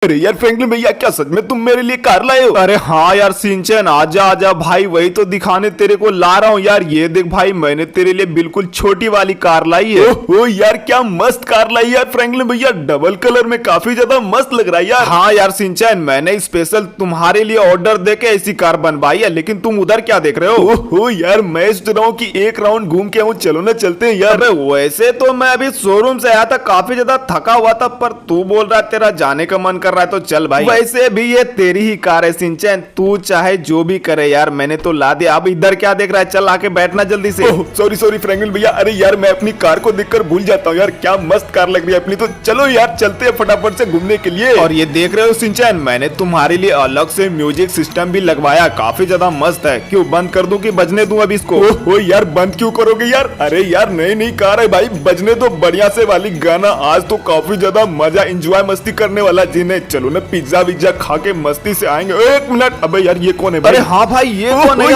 अरे यार फ्रैंकलिन भैया, क्या सच में तुम मेरे लिए कार लाए हो? अरे हाँ यार सिंचन, आजा आजा भाई, वही तो दिखाने तेरे को ला रहा हूँ यार। ये देख भाई, मैंने तेरे लिए बिल्कुल छोटी वाली कार लाई है। ओह यार, क्या मस्त कार लाई यार फ्रैंकलिन भैया, डबल कलर में काफी ज्यादा मस्त लग रहा है यार। हाँ यार सिंचन, मैंने स्पेशल तुम्हारे लिए ऑर्डर देके ऐसी कार बनवाई है, लेकिन तुम उधर क्या देख रहे हो? ओह यार, मैं सोच रहा हूँ कि एक राउंड घूम के आऊँ, चलो ना चलते हैं यार। वैसे तो मैं अभी शोरूम से आया था, काफी ज्यादा थका हुआ था, पर तू बोल रहा है तेरा जाने का मन कर रहा है तो चल भाई। वैसे भी ये तेरी ही कार है सिंचन, तू चाहे जो भी करे यार, मैंने तो ला दिया। अब इधर क्या देख रहा है, चल आके बैठना जल्दी से। सॉरी सॉरी फ्रैंकलिन भैया, अरे यार मैं अपनी कार को देखकर भूल जाता हूँ यार, क्या मस्त कार लग रही है अपनी। तो चलो यार चलते हैं फटाफट से घूमने के लिए। और ये देख रहे हो सिंचन, मैंने तुम्हारे लिए अलग से म्यूजिक सिस्टम भी लगवाया, काफी ज्यादा मस्त है। क्यों बंद कर दूं कि बजने दूं अभी इसको? ओ यार बंद क्यों करोगे यार? अरे यार नई नई कार है भाई, बजने दो बढ़िया से वाली गाना। आज तो काफी ज्यादा मजा एंजॉय मस्ती करने वाला जिन्हें। चलो ना पिज्जा विज्जा खा के मस्ती से आएंगे। एक मिनट, अबे यार ये कौन है भाई? अरे हाँ भाई, ये कौन है?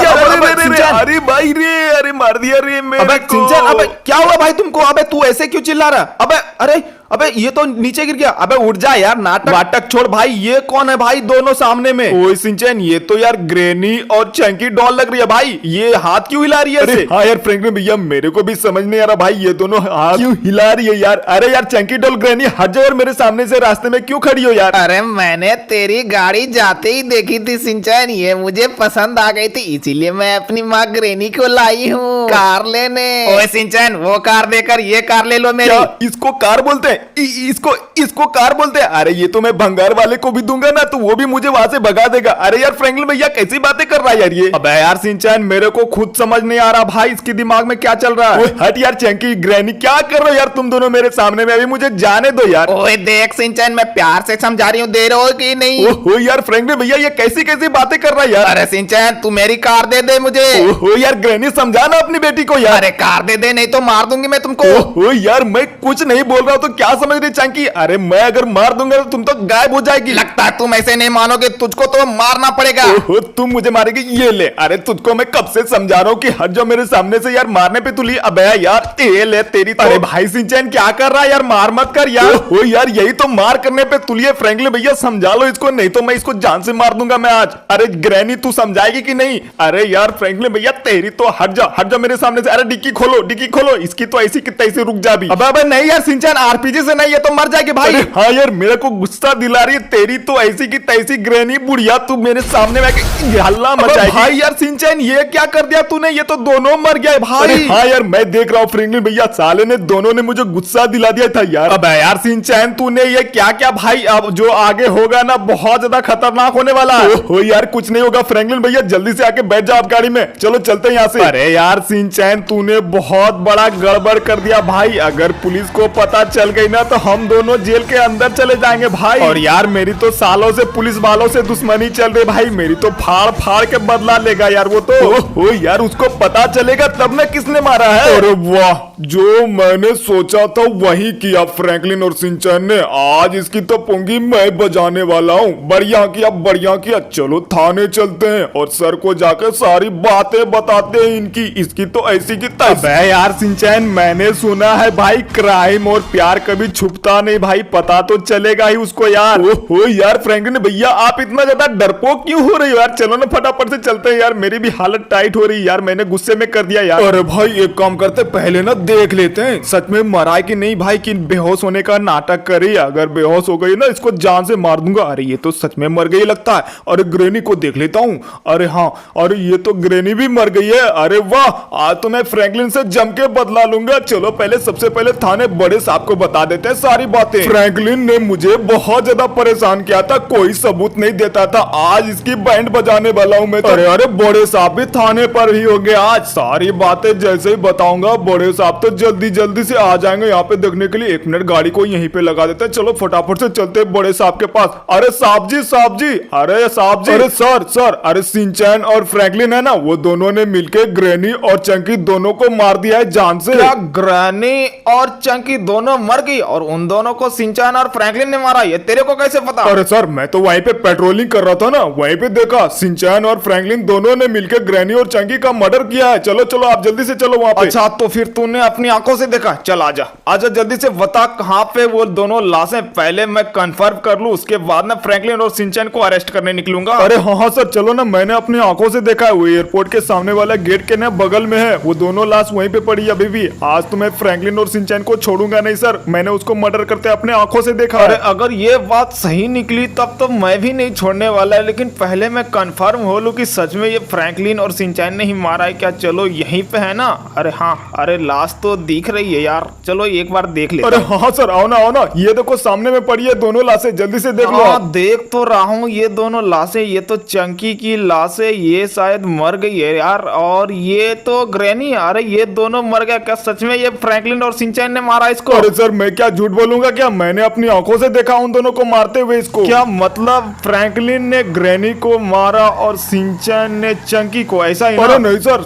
अरे भाई रे, अरे मार दिया रे मेरे को। सिंचन, अबे क्या हुआ भाई तुमको? अबे तू ऐसे क्यों चिल्ला रहा? अबे अरे अबे ये तो नीचे गिर गया। अबे उठ जा यार, नाटक वाटक छोड़ भाई। ये कौन है भाई दोनों सामने में? ओए सिंचन, ये तो यार ग्रैनी और चंकी डॉल लग रही है भाई। ये हाथ क्यों हिला रही है? अरे हाँ यार फ्रैंकलिन भैया, मेरे को भी समझ नहीं आ रहा भाई, ये दोनों हाथ क्यों हिला रही है यार। अरे यार चंकी डॉल ग्रैनी हट जाओ यार, मेरे सामने से रास्ते में क्यों खड़ी हो यार? अरे मैंने तेरी गाड़ी जाते ही देखी थी सिंचन, ये मुझे पसंद आ गई थी, इसीलिए मैं अपनी माँ ग्रैनी को लाई हूँ कार लेने। ओए सिंचन, वो कार देकर ये कार ले लो मेरी। इसको कार बोलते हैं? इसको कार बोलते हैं? अरे ये तो मैं भंगार वाले को भी दूंगा ना, तो वो भी मुझे वहां से भगा देगा। अरे यार फ्रैंकलिन भैया, कैसी बातें कर रहा है यार ये? अबे यार सिंचन, मेरे को खुद समझ नहीं आ रहा भाई, इसके दिमाग में क्या चल रहा है। हट यार चंकी ग्रैनी, क्या कर रहे हो यार तुम दोनों मेरे सामने में? अभी मुझे जाने दो यार। ओए देख सिंचन, मैं प्यार से समझा रही हूँ, दे रहे हो कि नहीं? ओहो यार फ्रैंकलिन भैया, ये कैसी कैसी बातें कर रहा है यार? अरे सिंचन, तू मेरी कार दे दे मुझे। ओहो यार ग्रैनी, समझाना अपनी बेटी को यार। अरे कार दे दे, नहीं तो मार दूंगी मैं तुमको। ओहो यार, मैं कुछ नहीं बोल रहा हूँ तो क्या समझ रही चंकी? अरे मैं अगर मार दूंगा तो तुम तो गायब हो जाएगी। लगता है तुम ऐसे नहीं मानोगे, तुझको तो मारना पड़ेगा। ओहो, तुम मुझे मारेगी? ये ले। अरे तुझको मैं कब से समझा रहा हूँ कि हट जाओ मेरे सामने से यार, मारने पे तुली। अबे यार ये ले तेरी तो। अरे भाई सिंचन, क्या कर रहा है यार? मार मत कर यार। ओहो यार, यही तो मार करने पे तुली है फ्रैंकलिन भैया, समझा लो इसको, नहीं तो मैं इसको जान से मार दूंगा मैं आज। अरे ग्रैनी, तू समझाएगी कि नहीं? अरे यार फ्रैंकलिन भैया, तेरी तो हट जा मेरे सामने से। अरे डिक्की खोलो, इसकी तो ऐसी की तैसी रुक जा भी। अबे नहीं यार सिंचन, आरपीजी से नहीं, ये तो मर जाएगी भाई। हाँ यार, मेरे को गुस्सा दिला रही है, तेरी तो ऐसी की तैसी ग्रैनी बुढ़िया, तू मेरे सामने में हल्ला मचाएगी। भाई यार सिंचन, ये क्या कर दिया तूने? ये तो दोनों मर गए भाई। हाँ यार, मैं देख रहा हूँ फ्रैंकलिन भैया, साले ने दोनों ने मुझे गुस्सा दिला दिया था यार। अब यार सिंचन, तूने ये क्या क्या भाई, अब जो आगे होगा ना बहुत ज्यादा खतरनाक होने वाला है। हो यार कुछ नहीं होगा फ्रैंकलिन भैया, जल्दी से आके बैठ जाओ आप गाड़ी में, चलो चलते हैं यहाँ से। अरे यार सिंचन, तूने बहुत बड़ा गड़बड़ कर दिया भाई, अगर पुलिस को पता चल गई ना तो हम दोनों जेल के अंदर चले जाएंगे भाई। और यार मेरी तो सालों से पुलिस वालों से दुश्मनी चल रही भाई, मेरी तो फाड़ फाड़ के बदला लेगा यार वो तो। ओ यार, उसको पता चलेगा तब ना किसने मारा है। अरे वाह, जो मैंने सोचा था वही किया फ्रैंकलिन और सिंचन ने। आज इसकी तो पुंगी मैं बजाने वाला हूँ। बढ़िया किया। चलो थाने चलते हैं और सर को जाकर सारी बातें बताते हैं इनकी। इसकी तो ऐसी की तैसी। यार सिंचन, मैंने सुना है भाई, क्राइम और प्यार कभी छुपता नहीं भाई, पता तो चलेगा ही उसको यार। ओहो यार फ्रैंकलिन भैया, आप इतना ज्यादा डरपोक क्यों हो रहे हो यार? चलो ना फटाफट से चलते हैं यार, मेरी भी हालत टाइट हो रही है यार, मैंने गुस्से में कर दिया यार। अरे भाई एक काम करते, पहले ना देख लेते हैं सच में मरा है कि नहीं भाई, कि बेहोश होने का नाटक करी। अगर बेहोश हो गई ना, इसको जान से मार दूंगा। अरे ये तो सच में मर गई लगता है। अरे ग्रैनी को देख लेता हूँ। अरे हाँ, अरे ये तो ग्रैनी भी मर गई है। अरे वाह, आज तो मैं फ्रैंकलिन से जम के बदला लूंगा। चलो सबसे पहले थाने बड़े साहब को बता देते हैं सारी बातें। फ्रैंकलिन ने मुझे बहुत ज्यादा परेशान किया था, कोई सबूत नहीं देता था, आज इसकी बैंड बजाने वाला हूँ मैं तो। अरे बड़े साहब भी थाने पर ही होंगे आज, सारी बातें जैसे ही बताऊंगा बड़े साहब तो जल्दी से आ जाएंगे यहाँ पे देखने के लिए। 1 मिनट गाड़ी को यहीं पे लगा देते हैं, चलो फटाफट से चलते हैं बड़े साहब के पास। अरे साहब जी, अरे साहब जी, अरे सर, अरे सिंचन और फ्रैंकलिन है ना, वो दोनों ने मिलके ग्रैनी और चंकी दोनों को मार दिया है जान से। क्या ग्रैनी और चंकी दोनों मर गई गई और उन दोनों को सिंचैन और फ्रैंकलिन ने मारा। ये तेरे को कैसे पता? अरे सर मैं तो वहीं पे पेट्रोलिंग कर रहा था ना, वहीं पे देखा सिंचैन और फ्रैंकलिन दोनों ने मिलकर ग्रैनी और चंकी का मर्डर किया है। चलो चलो आप जल्दी से चलो वहाँ पे। अच्छा तो फिर तूने अपनी आंखों से देखा? चल आजा आजा जल्दी से बता कहाँ पे वो दोनों लाशें। पहले मैं कंफर्म कर लूं, उसके बाद ना फ्रैंकलिन और सिंचैन को अरेस्ट करने निकलूंगा। अरे हाँ सर चलो ना, मैंने अपनी आंखों से देखा है, वो एयरपोर्ट के सामने वाला गेट के ना बगल में है, वो दोनों लाश वहीं पे पड़ी अभी भी। आज तो मैं फ्रैंकलिन और सिंचैन को छोड़ूंगा नहीं सर, मैंने उसको मर्डर करते अपने आंखों से देखा अरे है। अगर ये बात सही निकली तब तो मैं भी नहीं छोड़ने वाला है, लेकिन पहले मैं कंफर्म हो लूं कि सच में ये फ्रैंकलिन और सिंचैन ने ही मारा है क्या। चलो यहीं पे है ना? अरे हाँ, अरे लाश तो दिख रही है यार, चलो एक बार देख लेते अरे हैं। हाँ सर आओ ना, ये देखो सामने में पड़ी है दोनों लाशें, जल्दी से देख लो। हाँ देख तो रहा हूँ ये दोनों लाशें। ये तो चंकी की लाश है, ये शायद मर गई है यार, और ये तो ग्रैनी। अरे ये दोनों मर गया क्या? सच में ये फ्रैंकलिन और सिंचैन ने मारा इसको? अरे सर मैं क्या झूठ बोलूंगा क्या, मैंने अपनी आंखों से देखा उन दोनों को मारते हुए इसको। क्या मतलब फ्रैंकलिन ने ग्रैनी को मारा और सिंचैन ने चंकी को, ऐसा ही ना? अरे नहीं सर,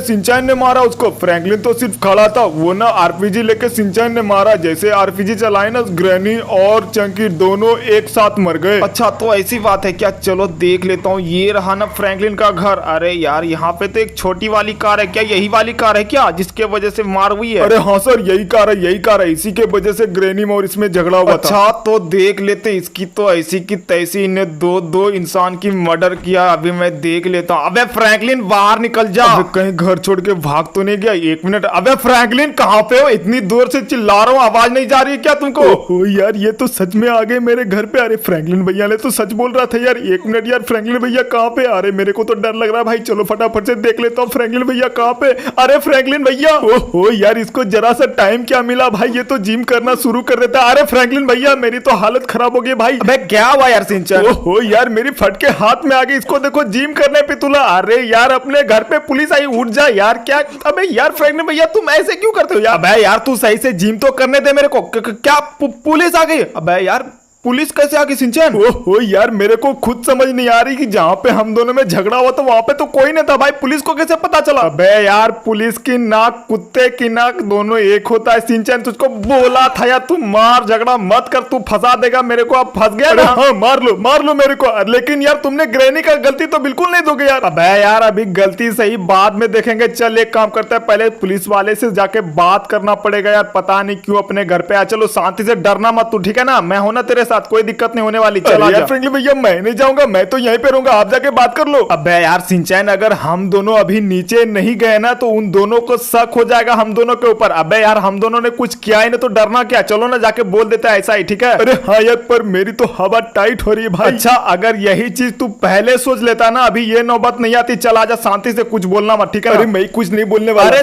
सिंचैन ने मारा उसको, फ्रैंकलिन तो सिर्फ खड़ा था, वो ना आरपीजी लेके सिंचैन ने मारा। जैसे आरपीजी चलाए ना, ग्रैनी और चंकी दोनों एक साथ मर गए। अच्छा तो ऐसी बात है क्या? चलो देख लेता हूँ। ये रहा ना फ्रैंकलिन का घर। अरे यार यहाँ पे तो एक छोटी वाली कार है, क्या यही वाली कार है क्या जिसके वजह से मार हुई है? अरे हाँ सर यही कार है, इसी के वजह से ग्रैनी और इसमें झगड़ा हुआ था। अच्छा तो देख लेते, इसकी तो ऐसी की तैसी इन्हें दो इंसान की मर्डर किया। अभी मैं देख लेता हूँ। अबे फ्रैंकलिन बाहर निकल जा। अबे कहीं घर छोड़ के भाग तो नहीं गया? एक मिनट, अबे फ्रैंकलिन कहाँ पे हो? इतनी दूर से चिल्ला रहा हूँ, आवाज नहीं जा रही है क्या तुमको? ओह यार ये तो सच में आ गए मेरे घर पे। अरे फ्रैंकलिन भैया ने तो सच बोल रहा था यार। एक मिनट यार, फ्रैंकलिन भैया कहाँ पे? अरे मेरे को तो डर लग रहा है भाई, चलो फटाफट से देख लेता हूँ फ्रैंकलिन भैया कहाँ पे। अरे फ्रैंकलिन भैया, ओहो यार इसको जरा सा टाइम क्या मिला भाई, ये तो जिम करना शुरू कर देता। अरे फ्रैंकलिन भैया मेरी तो हालत खराब हो गई भाई। अबे क्या हुआ यार सिंचैन? ओहो यार मेरी फट के हाथ में आ गई, इसको देखो जिम करने पे तुला। अरे यार अपने घर पे पुलिस आई, उठ जा यार। क्या अबे यार फ्रैंकलिन भैया तुम ऐसे क्यों करते हो यार? अबे यार तू सही से जिम तो करने दे मेरे को। क्या पुलिस आ गई? अबे यार पुलिस कैसे आ गई सिंचैन? ओहो यार मेरे को खुद समझ नहीं आ रही कि जहाँ पे हम दोनों में झगड़ा हुआ तो वहां पे तो कोई नहीं था भाई, पुलिस को कैसे पता चला? अबे यार पुलिस की नाक कुत्ते की नाक दोनों एक होता है सिंचैन, तुझको बोला था यार तू मार झगड़ा मत कर, तू फंसा देगा मेरे को। अब फंस गया ना? हाँ मार लो मेरे को। लेकिन यार तुमने ग्रैनी का गलती तो बिल्कुल नहीं दोगे यार। अबे यार अभी गलती सही बाद में देखेंगे। चल एक काम करता है, पहले पुलिस वाले से जाके बात करना पड़ेगा यार, पता नहीं क्यों अपने घर पे आ। चलो शांति से डरना मत तू, ठीक है ना? मैं हूं ना तेरे साथ, कोई दिक्कत नहीं होने वाली। चल यार फ्रैंकलिन भैया मैं नहीं जाऊंगा, मैं तो यहीं पे रहूंगा, आप जाके बात कर लो। अबे यार सिंचैन अगर हम दोनों अभी नीचे नहीं गए ना तो उन दोनों को शक हो जाएगा हम दोनों के ऊपर। अबे यार हम दोनों ने कुछ किया ही नहीं तो डरना क्या, चलो ना जाके बोल देता है ऐसा ही, ठीक है? अरे हाँ यार पर मेरी तो हवा टाइट हो रही है भाई। अच्छा अगर यही चीज तू पहले सोच लेता ना अभी ये नौबत नहीं आती। चल आजा शांति से, कुछ बोलना मत, ठीक है? अरे मैं कुछ नहीं बोलने वाला। अरे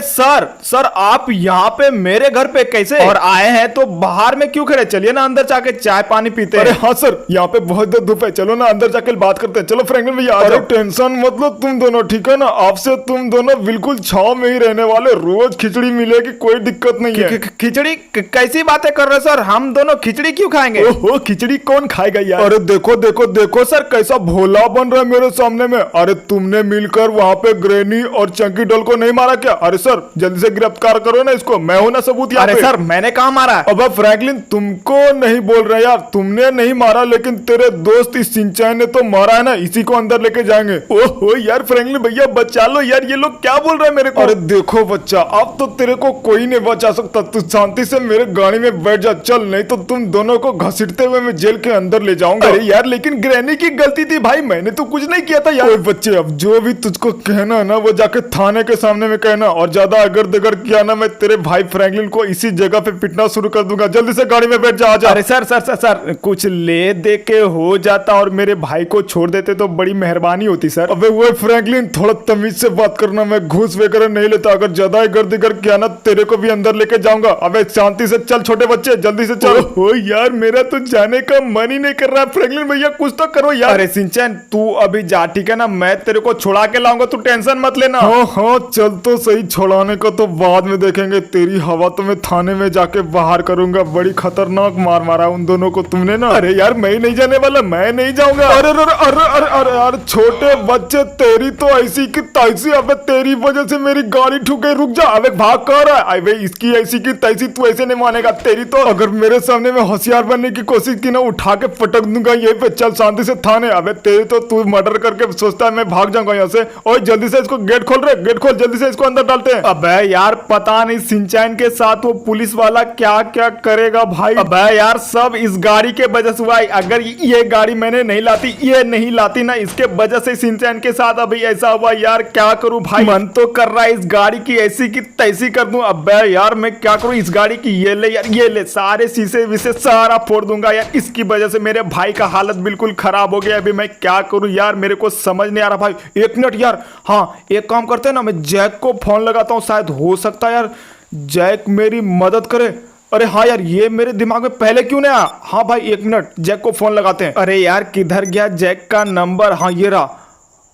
सर आप यहाँ पे मेरे घर पे कैसे और आए हैं? तो बाहर में क्यों खड़े? चलिए ना अंदर जाके चाय पानी पीते हैं। अरे हाँ सर यहाँ पे बहुत धूप है, चलो ना अंदर जाके बात करते हैं। चलो फ्रैंकलिन भैया अरे टेंशन मतलब तुम दोनों, ठीक है ना? आपसे तुम दोनों बिल्कुल छाव में ही रहने वाले, रोज खिचड़ी मिलेगी, कोई दिक्कत नहीं है। खिचड़ी? कैसी बातें कर रहे सर? हम दोनों खिचड़ी क्यों खाएंगे? ओहो खिचड़ी कौन खाएगा यार? अरे देखो सर कैसा भोला बन रहा है मेरे सामने में। अरे तुमने मिलकर वहाँ पे ग्रैनी और चंकी डॉल को नहीं मारा क्या? अरे सर जल्दी से गिरफ्तार करो ना इसको, मैं हूं ना सबूत यहाँ पे। अरे सर मैंने कहा मारा? अब फ्रैंकलिन तुमको नहीं बोल रहे यार, तुमने नहीं मारा, लेकिन तेरे दोस्त इस सिंचैन ने तो मारा है ना, इसी को अंदर लेके जाएंगे। ओहो यार फ्रैंकलिन भैया बचा लो यार, ये लोग क्या बोल रहे हैं मेरे को? अरे देखो बच्चा अब तो तेरे को कोई नहीं बचा सकता, तू शांति से मेरे गाड़ी में बैठ जा। चल नहीं तो तुम दोनों को घसीटते हुए मैं जेल के अंदर ले जाऊंगा। अरे यार लेकिन ग्रैनी की गलती थी भाई, मैंने तो कुछ नहीं किया था यार। ओए बच्चे अब जो भी तुझको कहना है ना वो जाके थाने के सामने में कहना, और ज्यादा अगर दगर किया ना मैं तेरे भाई फ्रैंकलिन को इसी जगह पे पिटना शुरू कर दूंगा। जल्दी से गाड़ी में बैठ जा, आजा। अरे सर कुछ ले दे के हो जाता और मेरे भाई को छोड़ देते तो बड़ी मेहरबानी होती सर। अबे वो फ्रैंकलिन थोड़ा तमीज से बात करना, मैं घूस वगैरह नहीं लेता, अगर ज्यादा गर्द कर किया ना तेरे को भी अंदर लेके जाऊंगा। अबे शांति से चल छोटे बच्चे, जल्दी से चलो। ओ यार मेरा तो जाने का मन ही नहीं कर रहा। फ्रैंकलिन भैया कुछ तो करो यार। अरे सिंचैन तू अभी जा, ठीक है ना? मैं तेरे को छुड़ा के लाऊंगा, तू टेंशन मत लेना। हाँ चल तो सही, छुड़ाने का तो बाद में देखेंगे, तेरी हवा तो मैं थाने में जाके बाहर करूंगा। बड़ी खतरनाक मार मारा उन दोनों को तुमने। सुने ना। अरे यार मैं ही नहीं जाने वाला, मैं नहीं जाऊंगा। अरे अरे अरे अरे अरे यार छोटे बच्चे, तेरी तो ऐसी की तैसी। अबे तेरी वजह से मेरी गाड़ी ठुक गई, रुक जा। अबे भाग कर रहा है। अबे इसकी ऐसी की तैसी, तू ऐसे नहीं मानेगा। तेरी तो अगर मेरे सामने में होशियार बनने की कोशिश की ना, उठा के पटक दूंगा यहीं पे। चल शांति से थाने। अबे तेरी तो, तू मर्डर करके सोचता है मैं भाग जाऊंगा यहाँ से। और जल्दी से इसको गेट खोल रहे, गेट खोल, जल्दी से इसको अंदर डालते हैं। अबे यार पता नहीं शिनचैन के साथ वो पुलिस वाला क्या क्या करेगा भाई। अबे यार सब इस गाड़ी के वजह से हुआ। अगर ये गाड़ी मैंने नहीं लाती, ये नहीं लाती ना, इसके वजह से शिनचैन के साथ अभी ऐसा हुआ। यार क्या करूं भाई, मन तो कर रहा है इस गाड़ी की ऐसी की तैसी कर दूं। अबे यार मैं क्या करूं इस गाड़ी की। ये ले यार, ये ले, सारे शीशे विशे सारा फोड़ दूंगा यार। इसकी वजह से मेरे भाई का हालत बिल्कुल खराब हो गया। अभी मैं क्या करूं यार, मेरे को समझ नहीं आ रहा भाई। एक मिनट यार, हाँ एक काम करते हैं ना, मैं जैक को फोन लगाता हूँ, शायद हो सकता है यार जैक मेरी मदद करे। अरे हाँ यार, ये मेरे दिमाग में पहले क्यों नहीं आया। हाँ भाई एक मिनट, जैक को फोन लगाते हैं। अरे यार किधर गया जैक का नंबर। हाँ ये रहा।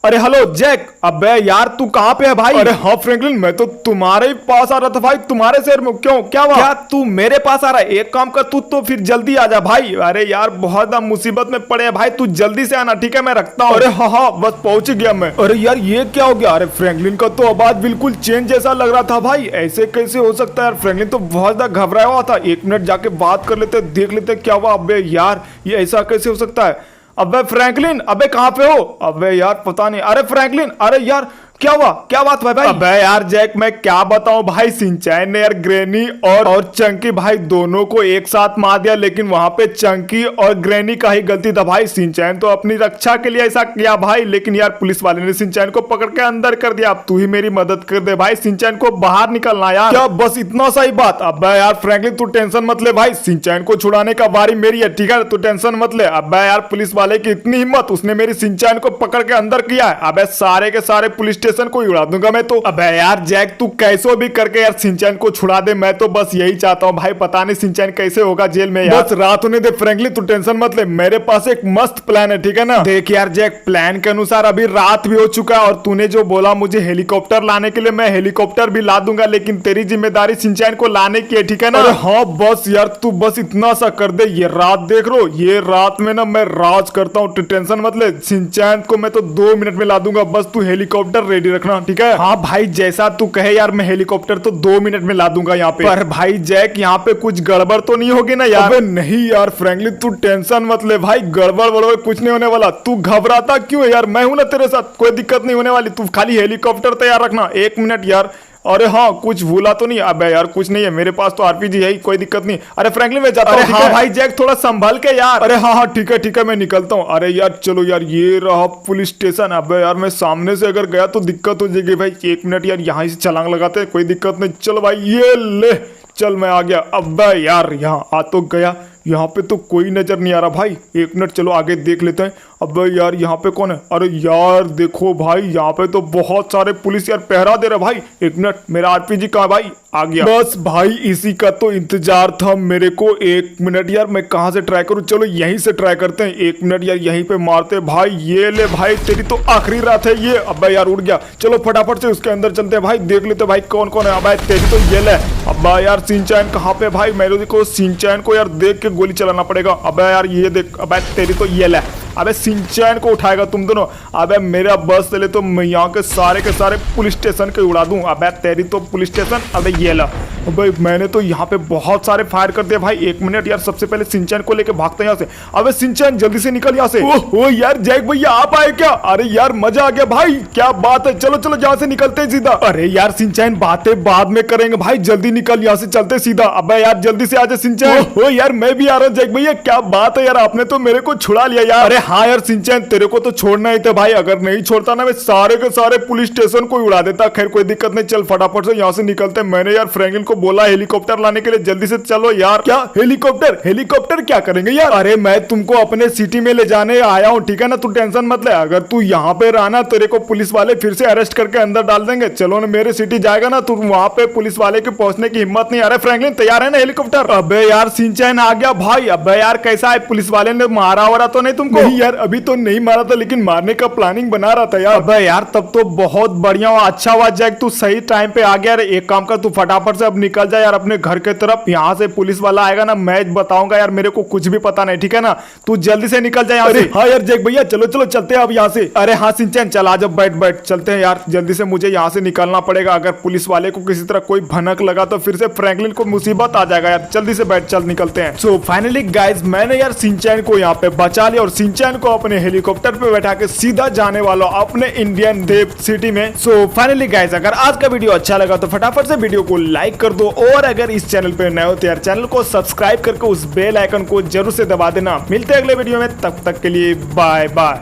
अरे हेलो जैक। अबे यार तू कहाँ पे है भाई। अरे हाँ फ्रैंकलिन, मैं तो तुम्हारे ही पास आ रहा था भाई, तुम्हारे शहर में। क्यों, क्या हुआ। क्या तू मेरे पास आ रहा है। एक काम कर, तू तो फिर जल्दी आ जा भाई। अरे यार बहुत मुसीबत में पड़े हैं भाई, तू जल्दी से आना, ठीक है मैं रखता हूँ। अरे हाँ हाँ बस पहुंच गया मैं। अरे यार ये क्या हो गया। अरे फ्रैंकलिन का तो आवाज बिल्कुल चेंज जैसा लग रहा था भाई, ऐसे कैसे हो सकता है यार। फ्रैंकलिन तो बहुत ज्यादा घबराया हुआ था। एक मिनट जाके बात कर लेते, देख लेते क्या हुआ। अबे यार ये ऐसा कैसे हो सकता है। अबे फ्रैंकलिन, अबे कहाँ पे हो। अबे यार पता नहीं। अरे फ्रैंकलिन, अरे यार क्या हुआ, क्या बात है भाई। अबे यार जैक मैं क्या बताऊं भाई, शिनचैन ने यार ग्रैनी और चंकी भाई दोनों को एक साथ मार दिया। लेकिन वहां पे चंकी और ग्रैनी का ही गलती था भाई। शिनचैन तो अपनी रक्षा के लिए ऐसा किया भाई, लेकिन यार पुलिस वाले ने शिनचैन को पकड़ के अंदर कर दिया। अब तू ही मेरी मदद कर दे भाई, शिनचैन को बाहर निकलना यार। क्या बस इतना सा ही बात। अबे यार फ्रैंकलिन तू टेंशन मत ले भाई, शिनचैन को छुड़ाने का बारी मेरी है, ठीक है तू टेंशन मत ले। अबे यार पुलिस वाले की इतनी हिम्मत, उसने मेरी शिनचैन को पकड़ के अंदर किया है। अबे सारे के सारे पुलिस स्टेशन को उड़ा दूंगा मैं तो। अबे यार जैक तू कैसे भी करके यार शिनचैन को छुड़ा दे, मैं तो बस यही चाहता हूँ भाई। पता नहीं शिनचैन कैसे होगा जेल में यार। बस रात होने दे फ्रैंकलिन, तू टेंशन मत ले, मेरे पास एक मस्त प्लान है, ठीक है ना। देख यार जैक, प्लान के अनुसार अभी रात भी हो चुका है और तूने जो बोला मुझे हेलीकॉप्टर लाने के लिए, मैं हेलीकॉप्टर भी ला दूंगा, लेकिन तेरी जिम्मेदारी शिनचैन को लाने की है, ठीक है ना। हाँ बस यार तू बस इतना सा कर दे। ये रात देख रो, ये रात में ना मैं राज करता हूँ, टेंशन मत ले। शिनचैन को मैं तो 2 मिनट में ला दूंगा, बस तू हेलीकॉप्टर रेडी रखना, ठीक है। हाँ भाई जैसा तू कहे यार, मैं हेलीकॉप्टर तो 2 मिनट में ला दूंगा यहाँ पे। पर भाई जैक यहाँ पे कुछ गड़बड़ तो नहीं होगी ना यार। अबे नहीं यार फ्रैंकलिन तू टेंशन मत ले भाई, गड़बड़ वड़बड़ कुछ नहीं होने वाला। तू घबराता क्यों है यार, मैं हूं ना तेरे साथ, कोई दिक्कत नहीं होने वाली। तू खाली हेलीकॉप्टर तैयार रखना। 1 मिनट यार। अरे हाँ कुछ भूला तो नहीं। अबे यार कुछ नहीं है, मेरे पास तो आरपीजी है, कोई दिक्कत नहीं। अरे फ्रैंकलिन मैं जाता हूँ। हाँ भाई जैक थोड़ा संभल के यार। अरे हाँ हाँ ठीक है मैं निकलता हूँ। अरे यार चलो यार, ये रहा पुलिस स्टेशन। अबे यार मैं सामने से अगर गया तो दिक्कत हो जाएगी भाई। 1 मिनट यार, यहाँ से छलांग लगाते हैं, कोई दिक्कत नहीं। चलो भाई ये ले, चल मैं आ गया। अबे यार यहाँ आ तो गया, यहाँ पे तो कोई नजर नहीं आ रहा भाई। 1 मिनट चलो आगे देख लेते हैं। अबे यार यहाँ पे कौन है। अरे यार देखो भाई, यहाँ पे तो बहुत सारे पुलिस यार पहरा दे रहे भाई। 1 मिनट, मेरा आरपीजी कहाँ भाई, आ गया। बस भाई इसी का तो इंतजार था मेरे को। 1 मिनट यार, मैं कहाँ से ट्राई करूँ, चलो यहीं से ट्राई करते हैं। 1 मिनट यार, यहीं पे मारते भाई। ये ले भाई, तेरी तो आखिरी रात है ये। अबे यार उड़ गया, चलो फटाफट से उसके अंदर चलते हैं भाई, देख लेते भाई कौन कौन है। अबे तेरी तो ये ले। अबे यार शिनचैन कहाँ पे भाई, मेरे को शिनचैन को यार देख के गोली चलाना पड़ेगा। अबे यार ये देख, अबे तेरी तो ये ले। अबे शिनचैन को उठाएगा तुम दोनों। अबे मेरा बस चले तो मैं यहाँ के सारे पुलिस स्टेशन के उड़ा दूं। अबे तेरी तो पुलिस स्टेशन। अबे ये ला। अबे मैंने तो यहाँ पे बहुत सारे फायर कर दिए भाई। 1 मिनट यार, सबसे पहले शिनचैन को लेके भागते हैं यहाँ से। अबे शिनचैन जल्दी से निकल यहाँ से। ओह यार जैक भैया आप आए क्या। अरे यार मजा आ गया भाई, क्या बात है। चलो चलो यहाँ से निकलते हैं सीधा। अरे यार शिनचैन बातें बाद में करेंगे भाई, जल्दी निकल यहाँ से, चलते सीधा। अबे यार जल्दी से आजा शिनचैन। ओ यार मैं भी आ रहा हूँ जैक भैया, क्या बात है यार, आपने तो मेरे को छुड़ा लिया यार। अरे हाँ यार शिनचैन, तेरे को तो छोड़ना ही था भाई, अगर नहीं छोड़ता ना मैं सारे के सारे पुलिस स्टेशन को उड़ा देता। खैर कोई दिक्कत नहीं, चल फटाफट से यहाँ से निकलते हैं। मैंने यार फ्रैंकलिन को बोला हेलीकॉप्टर लाने के लिए, जल्दी से चलो यार। क्या हेलीकॉप्टर, हेलीकॉप्टर क्या करेंगे यार। अरे मैं तुमको अपने सिटी में ले जाने आया हूँ, ठीक है ना, तू टेंशन मत ले। अगर तू यहाँ पे रहना, तेरे को पुलिस वाले फिर से अरेस्ट करके अंदर डाल देंगे। चलो ना, मेरे सिटी जाएगा ना, तू वहां पे पुलिस वाले के पहुंचने की हिम्मत नहीं। अरे फ्रैंकलिन तैयार है ना हेलीकॉप्टर। अबे यार शिनचैन आ गया भाई। अबे यार कैसा है, पुलिस वाले ने मारा वारा तो नहीं तुमको। नहीं यार अभी तो नहीं मारा था, लेकिन मारने का प्लानिंग बना रहा था यार। अबे यार तब तो बहुत बढ़िया हुआ, अच्छा हुआ जैक तू सही टाइम पे आ गया यार। एक काम कर, तू फटाफट से अब निकल जा यार अपने घर के तरफ। यहाँ से पुलिस वाला आएगा ना, मैं बताऊंगा यार, मेरे को कुछ भी पता नहीं, ठीक है ना। तू जल्दी से निकल जा यहाँ से। हाँ यार जैक भैया चलो चलो चलते हैं अब यहाँ से। अरे हाँ सिंचन चल आ, जब बैठ बैठ चलते हैं यार, जल्दी से मुझे यहाँ से निकलना पड़ेगा। अगर पुलिस वाले को किसी तरह कोई भनक लगा तो फिर से फ्रैंकलिन को मुसीबत आ जाएगा यार। जल्दी से बैठ, चल निकलते हैं। सो फाइनली गाइज मैंने यार सिंचैन को यहाँ पे बचा लिया और सिंचैन को अपने हेलीकॉप्टर पे बैठा के सीधा जाने वाला अपने इंडियन देव सिटी में। सो फाइनली गाइज अगर आज का वीडियो अच्छा लगा तो फटाफट से वीडियो को लाइक कर दो, और अगर इस चैनल पे नए हो तो यार चैनल को सब्सक्राइब करके उस बेल आइकन को जरूर से दबा देना। मिलते हैं अगले वीडियो में, तब तक के लिए बाय बाय।